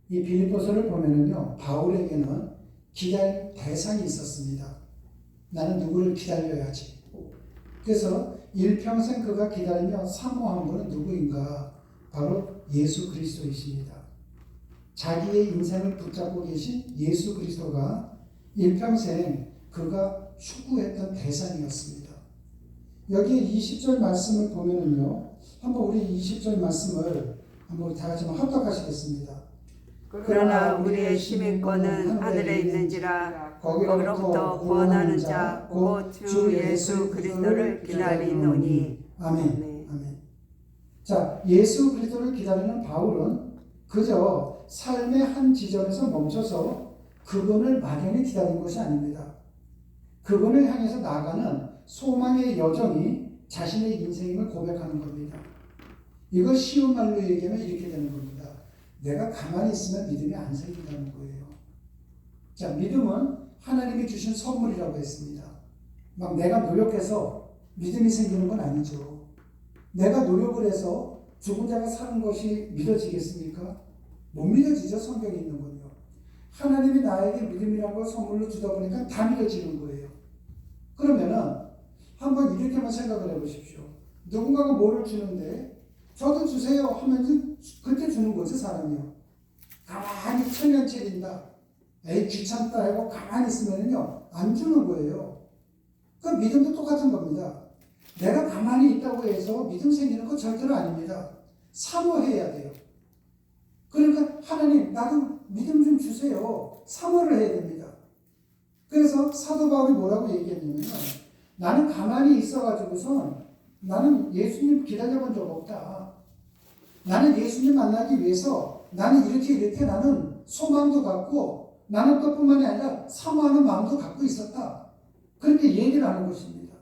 이 빌립보서를 보면은요, 바울에게는 기다릴 대상이 있었습니다. 나는 누구를 기다려야지. 그래서 일평생 그가 기다리며 사모한 분은 누구인가? 바로 예수 그리스도이십니다. 자기의 인생을 붙잡고 계신 예수 그리스도가 일평생 그가 추구했던 대상이었습니다. 여기 20절 말씀을 보면은요, 한번 우리 20절 말씀을 한번 다 같이 합독하시겠습니다. 그러나 우리의 시민권은 하늘에 있는지라 거기로부터 구원하는 자 곧 주 예수 그리스도를 기다리노니. 아멘. 아멘. 자, 예수 그리스도를 기다리는 바울은 그저 삶의 한 지점에서 멈춰서 그분을 막연히 기다린 것이 아닙니다. 그분을 향해서 나아가는 소망의 여정이 자신의 인생임을 고백하는 겁니다. 이걸 쉬운 말로 얘기하면 이렇게 되는 겁니다. 내가 가만히 있으면 믿음이 안 생긴다는 거예요. 자, 믿음은 하나님이 주신 선물이라고 했습니다. 막 내가 노력해서 믿음이 생기는 건 아니죠. 내가 노력을 해서 죽은 자가 사는 것이 믿어지겠습니까? 못 믿어지죠. 성경에 있는 건요. 하나님이 나에게 믿음이라는 걸 선물로 주다 보니까 다 믿어지는 거예요. 그러면은 한번 이렇게만 생각을 해보십시오. 누군가가 뭐를 주는데 저도 주세요 하면 그때 주는 거죠. 사람이요. 가만히 체면체린다. 에이 귀찮다 하고 가만히 있으면요 안 주는 거예요. 그 믿음도 똑같은 겁니다. 내가 가만히 있다고 해서 믿음 생기는 건 절대로 아닙니다. 사모해야 돼요. 그러니까 하나님 나도 믿음 좀 주세요. 사모를 해야 됩니다. 그래서 사도 바울이 뭐라고 얘기했냐면 나는 가만히 있어가지고선 나는 예수님 기다려본 적 없다. 나는 예수님 만나기 위해서 나는 이렇게 나는 소망도 갖고 나는 그뿐만이 아니라 사모하는 마음도 갖고 있었다. 그렇게 얘기를 하는 것입니다.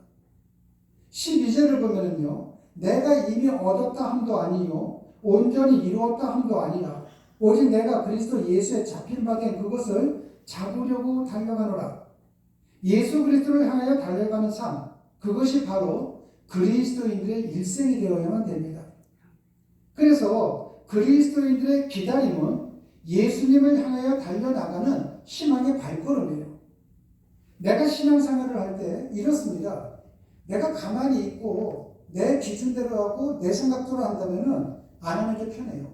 12절을 보면은요. 내가 이미 얻었다 함도 아니요 온전히 이루었다 함도 아니라 오직 내가 그리스도 예수에 잡힌 바 된 그것을 잡으려고 달려가노라. 예수 그리스도를 향하여 달려가는 삶, 그것이 바로 그리스도인들의 일생이 되어야만 됩니다. 그래서 그리스도인들의 기다림은 예수님을 향하여 달려나가는 희망의 발걸음이에요. 내가 신앙생활을 할 때 이렇습니다. 내가 가만히 있고 내 기준대로 하고 내 생각대로 한다면 안 하는 게 편해요.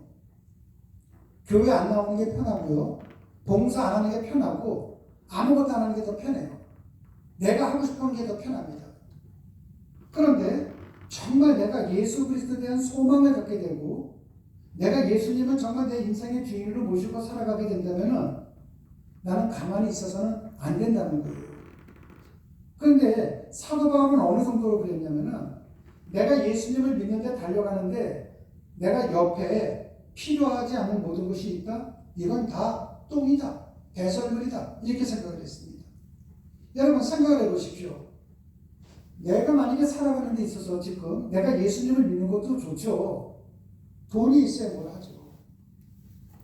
교회 안 나오는 게 편하고요. 봉사 안 하는 게 편하고 아무것도 안 하는 게 더 편해요. 내가 하고 싶은 게 더 편합니다. 그런데 정말 내가 예수 그리스도에 대한 소망을 갖게 되고 내가 예수님을 정말 내 인생의 주인으로 모시고 살아가게 된다면 나는 가만히 있어서는 안 된다는 거예요. 그런데 사도 바울은 어느 정도로 그랬냐면 내가 예수님을 믿는데 달려가는데 내가 옆에 필요하지 않은 모든 것이 있다? 이건 다 똥이다. 배설물이다. 이렇게 생각을 했습니다. 여러분 생각을 해보십시오. 내가 만약에 살아가는 데 있어서 지금 내가 예수님을 믿는 것도 좋죠. 돈이 있어야 뭘 하죠.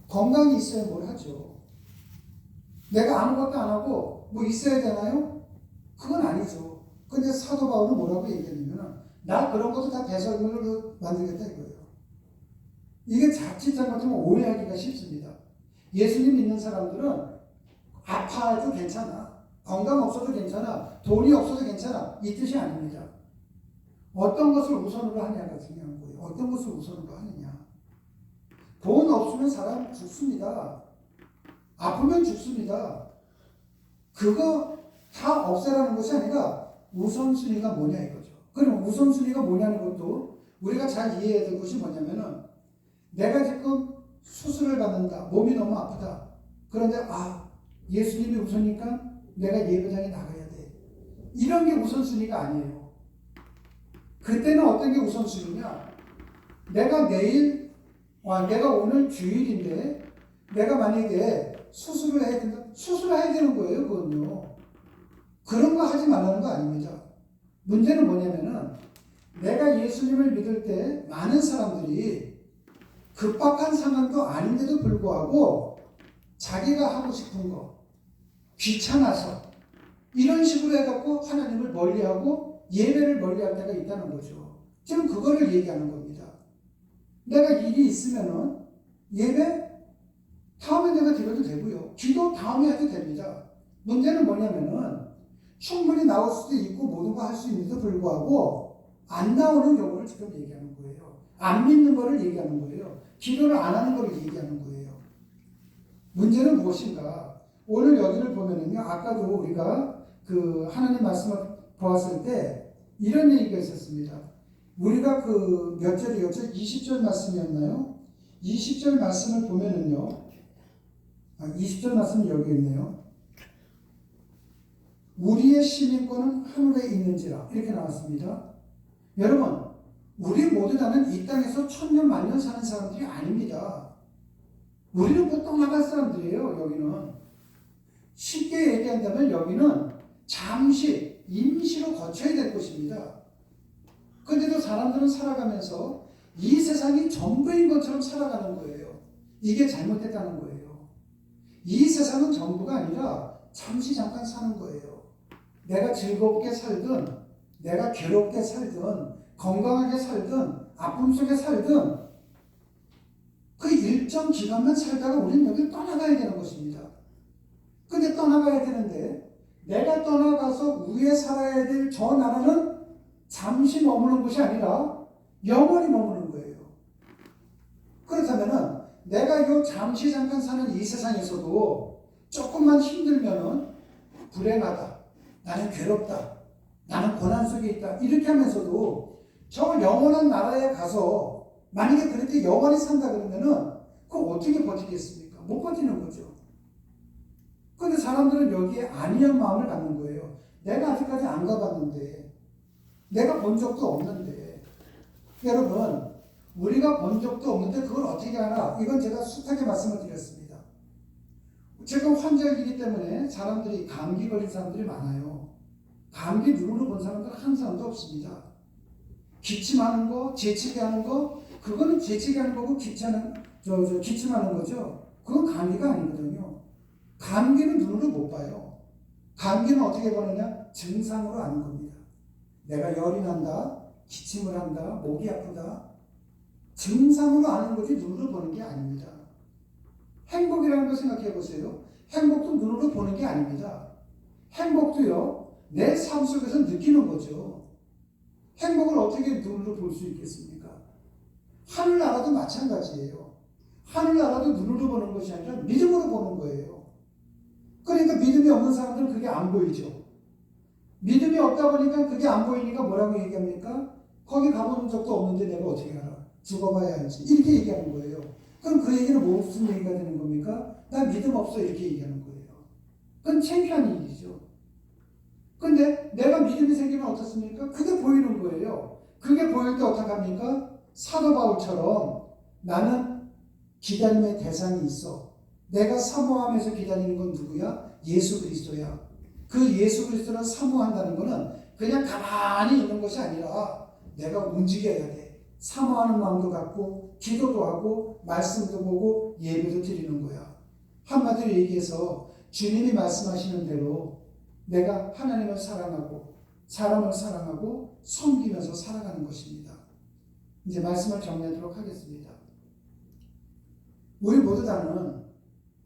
건강이 있어야 뭘 하죠. 내가 아무것도 안 하고 뭐 있어야 되나요? 그건 아니죠. 근데 사도 바울은 뭐라고 얘기하냐면 나 그런 것도 다 배설물로 만들겠다 이거예요. 이게 자칫 잘못하면 오해하기가 쉽습니다. 예수님 믿는 사람들은 아파도 괜찮아. 건강 없어도 괜찮아. 돈이 없어도 괜찮아. 이 뜻이 아닙니다. 어떤 것을 우선으로 하냐가 중요한 거예요. 어떤 것을 우선으로 하느냐. 돈 없으면 사람 죽습니다. 아프면 죽습니다. 그거 다 없애라는 것이 아니라 우선순위가 뭐냐 이거죠. 그럼 우선순위가 뭐냐는 것도 우리가 잘 이해해야 될 것이 뭐냐면은 내가 지금 수술을 받는다. 몸이 너무 아프다. 그런데 예수님이 우선이니까 내가 예배당에 나가야 돼. 이런 게 우선순위가 아니에요. 그때는 어떤 게 우선순위냐? 내가 내가 오늘 주일인데 내가 만약에 수술을 해야 된다. 수술해야 되는 거예요. 그건요. 그런 거 하지 말라는 거 아닙니다. 문제는 뭐냐면은 내가 예수님을 믿을 때 많은 사람들이 급박한 상황도 아닌데도 불구하고 자기가 하고 싶은 거 귀찮아서 이런 식으로 해갖고 하나님을 멀리하고 예배를 멀리할 때가 있다는 거죠. 지금 그거를 얘기하는 겁니다. 내가 일이 있으면은 예배 다음에 내가 드려도 되고요. 기도 다음에 해도 됩니다. 문제는 뭐냐면은 충분히 나올 수도 있고 모든 거 할 수 있는데도 불구하고 안 나오는 경우를 지금 얘기하는 거예요. 안 믿는 거를 얘기하는 거예요. 기도를 안 하는 거를 얘기하는 거예요. 문제는 무엇인가? 오늘 여기를 보면은요, 아까도 우리가 그 하나님 말씀을 보았을 때 이런 얘기가 있었습니다. 우리가 그 몇 절이었죠? 20절 말씀이었나요? 20절 말씀을 보면은요, 20절 말씀이 여기 있네요. 우리의 시민권은 하늘에 있는지라 이렇게 나왔습니다. 여러분, 우리 모두 다는 이 땅에서 천년 만년 사는 사람들이 아닙니다. 우리는 뭐 떠나갈 사람들이에요. 여기는 쉽게 얘기한다면 여기는 잠시 임시로 거쳐야 될 곳입니다. 그런데도 사람들은 살아가면서 이 세상이 전부인 것처럼 살아가는 거예요. 이게 잘못됐다는 거예요. 이 세상은 전부가 아니라 잠시 잠깐 사는 거예요. 내가 즐겁게 살든 내가 괴롭게 살든 건강하게 살든 아픔 속에 살든 그 일정 기간만 살다가 우리는 여기를 떠나가야 되는 것입니다. 근데 떠나가야 되는데 내가 떠나가서 위에 살아야 될 저 나라는 잠시 머무는 곳이 아니라 영원히 머무는 거예요. 그렇다면은 내가 이 잠시 잠깐 사는 이 세상에서도 조금만 힘들면은 불행하다. 나는 괴롭다. 나는 고난 속에 있다. 이렇게 하면서도 저 영원한 나라에 가서 만약에 그렇게 영원히 산다 그러면은 그거 어떻게 버티겠습니까? 못 버티는 거죠. 그런데 사람들은 여기에 안이한 마음을 갖는 거예요. 내가 아직까지 안 가봤는데, 내가 본 적도 없는데. 여러분, 우리가 본 적도 없는데 그걸 어떻게 하나? 이건 제가 숱하게 말씀을 드렸습니다. 지금 환절기이기 때문에 사람들이 감기 걸린 사람들이 많아요. 감기 눈으로 본 사람들은 한 사람도 없습니다. 기침하는 거, 재채기 하는 거, 그거는 재채기 하는 거고 기침하는 거죠. 그건 감기가 아니거든요. 감기는 눈으로 못 봐요. 감기는 어떻게 보느냐? 증상으로 아는 겁니다. 내가 열이 난다, 기침을 한다, 목이 아프다. 증상으로 아는 거지 눈으로 보는 게 아닙니다. 행복이라는 걸 생각해 보세요. 행복도 눈으로 보는 게 아닙니다. 행복도요, 내 삶 속에서 느끼는 거죠. 행복을 어떻게 눈으로 볼 수 있겠습니까? 하늘나라도 마찬가지예요. 하늘나라도 눈으로 보는 것이 아니라 믿음으로 보는 거예요. 그러니까 믿음이 없는 사람들은 그게 안 보이죠. 믿음이 없다 보니까 그게 안 보이니까 뭐라고 얘기합니까? 거기 가본 적도 없는데 내가 어떻게 알아? 죽어봐야 알지. 이렇게 얘기하는 거예요. 그럼 그 얘기는 무슨 얘기가 되는 겁니까? 나 믿음 없어 이렇게 얘기하는 거예요. 그건 창피한 일이죠. 근데 내가 믿음이 생기면 어떻습니까? 그게 보이는 거예요. 그게 보일 때 어떡합니까? 사도 바울처럼 나는 기다림의 대상이 있어. 내가 사모하면서 기다리는 건 누구야? 예수 그리스도야. 그 예수 그리스도를 사모한다는 거는 그냥 가만히 있는 것이 아니라 내가 움직여야 돼. 사모하는 마음도 갖고 기도도 하고 말씀도 보고 예배도 드리는 거야. 한마디로 얘기해서 주님이 말씀하시는 대로 내가 하나님을 사랑하고 사람을 사랑하고 섬기면서 살아가는 것입니다. 이제 말씀을 정리하도록 하겠습니다. 우리 모두 다는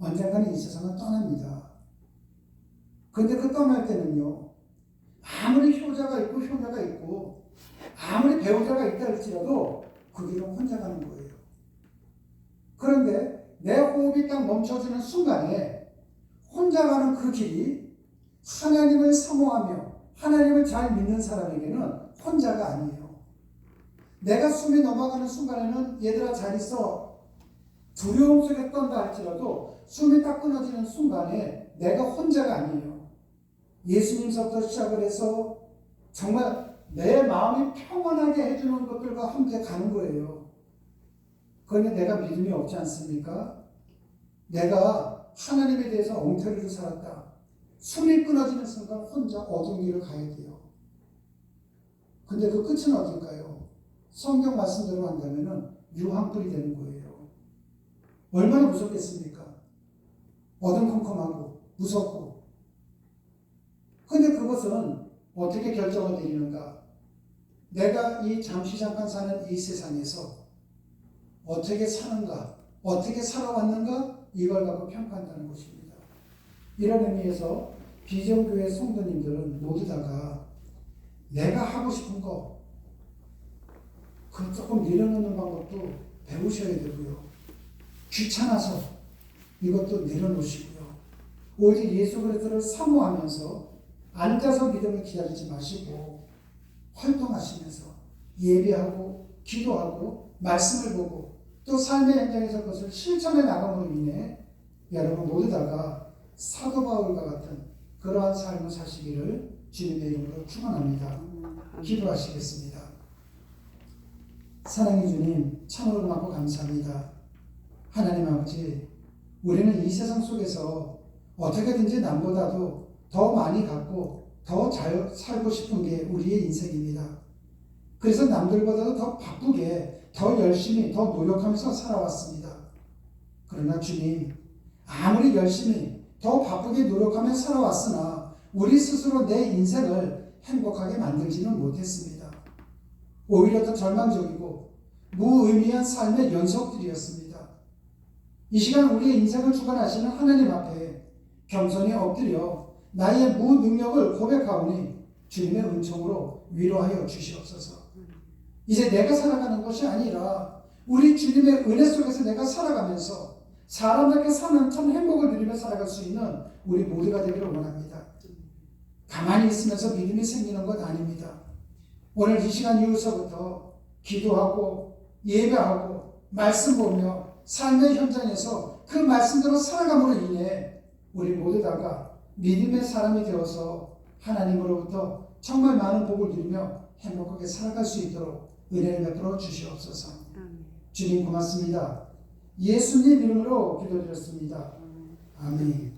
언젠가는 이 세상을 떠납니다. 그런데 그 떠날 때는요, 아무리 효자가 있고 아무리 배우자가 있다 할지라도 그 길은 혼자 가는 거예요. 그런데 내 호흡이 딱 멈춰지는 순간에 혼자 가는 그 길이 하나님을 사모하며 하나님을 잘 믿는 사람에게는 혼자가 아니에요. 내가 숨이 넘어가는 순간에는 얘들아 잘 있어. 두려움 속에 떤다 할지라도 숨이 딱 끊어지는 순간에 내가 혼자가 아니에요. 예수님서부터 시작을 해서 정말 내 마음이 평안하게 해주는 것들과 함께 가는 거예요. 그런데 내가 믿음이 없지 않습니까? 내가 하나님에 대해서 엉터리로 살았다. 숨이 끊어지는 순간 혼자 어두운 길을 가야 돼요. 근데 그 끝은 어딜까요? 성경 말씀대로 한다면 유황불이 되는 거예요. 얼마나 무섭겠습니까? 어둠컴컴하고 무섭고. 근데 그것은 어떻게 결정을 내리는가? 내가 이 잠시 잠깐 사는 이 세상에서 어떻게 사는가? 어떻게 살아왔는가? 이걸 갖고 평가한다는 것입니다. 이런 의미에서 비전교회 성도님들은 모두 다가 내가 하고 싶은 거 그 조금 내려놓는 방법도 배우셔야 되고요. 귀찮아서 이것도 내려놓으시고요. 오직 예수 그리스도를 사모하면서 앉아서 믿음을 기다리지 마시고 활동하시면서 예배하고 기도하고 말씀을 보고 또 삶의 현장에서 그것을 실천해 나감으로 인해 여러분 모두 다가 사도 바울과 같은 그러한 삶을 사시기를 주님의 이름으로 축원합니다. 기도하시겠습니다. 사랑의 주님, 참으로 고맙고 감사합니다. 하나님 아버지, 우리는 이 세상 속에서 어떻게든지 남보다도 더 많이 갖고 더 잘 살고 싶은 게 우리의 인생입니다. 그래서 남들보다도 더 바쁘게, 더 열심히, 더 노력하면서 살아왔습니다. 그러나 주님, 아무리 열심히, 더 바쁘게 노력하며 살아왔으나 우리 스스로 내 인생을 행복하게 만들지는 못했습니다. 오히려 더 절망적이고 무의미한 삶의 연속들이었습니다. 이 시간 우리의 인생을 주관하시는 하나님 앞에 겸손히 엎드려 나의 무능력을 고백하오니 주님의 은총으로 위로하여 주시옵소서. 이제 내가 살아가는 것이 아니라 우리 주님의 은혜 속에서 내가 살아가면서 사람답게 사는 참 행복을 누리며 살아갈 수 있는 우리 모두가 되기를 원합니다. 가만히 있으면서 믿음이 생기는 것 아닙니다. 오늘 이 시간 이후서부터 기도하고 예배하고 말씀 보며 삶의 현장에서 그 말씀대로 살아감으로 인해 우리 모두 다가 믿음의 사람이 되어서 하나님으로부터 정말 많은 복을 누리며 행복하게 살아갈 수 있도록 은혜를 베풀어 주시옵소서. 주님 고맙습니다. 예수님 이름으로 기도드렸습니다. 아멘.